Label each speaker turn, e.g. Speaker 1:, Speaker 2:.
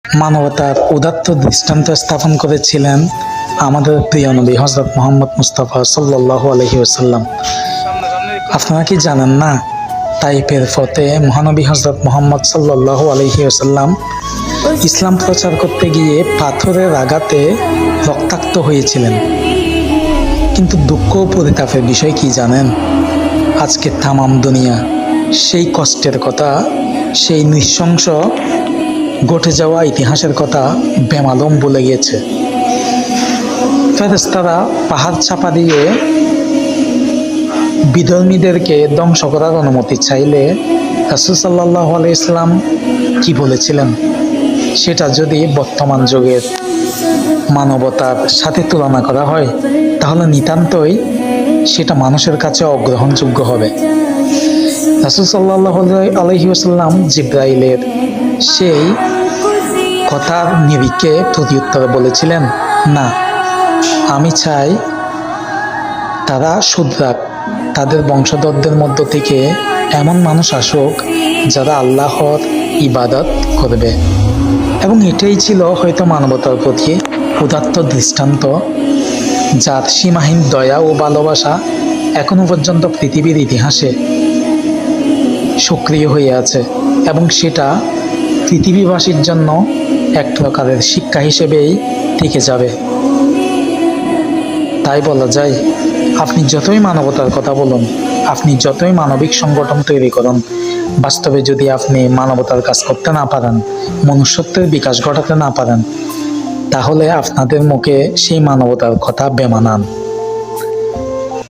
Speaker 1: মানবতার উদাত্ত দৃষ্টান্ত স্থাপন করেছিলেন আমাদের প্রিয় নবী হযরত মুহাম্মদ মুস্তাফা সাল্লাল্লাহু আলাইহি ওয়াসাল্লাম। আপনারা কি জানেন না, তাইফের ফতে মহানবী হযরত মুহাম্মদ সাল্লাল্লাহু আলাইহি ওয়াসাল্লাম ইসলাম প্রচার করতে গিয়ে পাথরের আঘাতে রক্তাক্ত হয়েছিলেন। কিন্তু দুঃখ ও পরিতাপের বিষয় কি জানেন? আজকে তামাম দুনিয়া সেই কষ্টের কথা, সেই নৃশংস ঘটে যাওয়া ইতিহাসের কথা বেমালুম ভুলে গিয়েছে। ফেরেশতারা পাহাড় চাপা দিয়ে বিধর্মীদেরকে ধ্বংস করার অনুমতি চাইলে রাসূল সাল্লাল্লাহু আলাইহি ওয়াসাল্লাম কি বলেছিলেন, সেটা যদি বর্তমান যুগের মানবতার সাথে তুলনা করা হয় তাহলে নিতান্তই সেটা মানুষের কাছে অগ্রহণযোগ্য হবে। রাসূল সাল্লাল্লাহু আলাইহি ওয়াসাল্লাম জিবরাইলের সেই কথার নিরিখে প্রত্যুত্তরে বলেছিলেন, না, আমি চাই তারা শুধরাক, তাদের বংশধরদের মধ্য থেকে এমন মানুষ আসুক যারা আল্লাহর ইবাদত করবে। এবং এটাই ছিল হয়তো মানবতার প্রতি উদাত্ত দৃষ্টান্ত, যার সীমাহীন দয়া ও ভালোবাসা এখনো পর্যন্ত পৃথিবীর ইতিহাসে সক্রিয় হয়ে আছে, এবং সেটা পৃথিবীবাসীর জন্য এক প্রকারের শিক্ষা হিসেবেই থেকে যাবে। তাই বলা যায়, আপনি যতই মানবতার কথা বলুন, আপনি যতই মানবিক সংগঠন তৈরি করুন, বাস্তবে যদি আপনি মানবতার কাজ করতে না পারেন, মনুষ্যত্বের বিকাশ ঘটাতে না পারেন, তাহলে আপনাদের মুখে সেই মানবতার কথা বেমানান।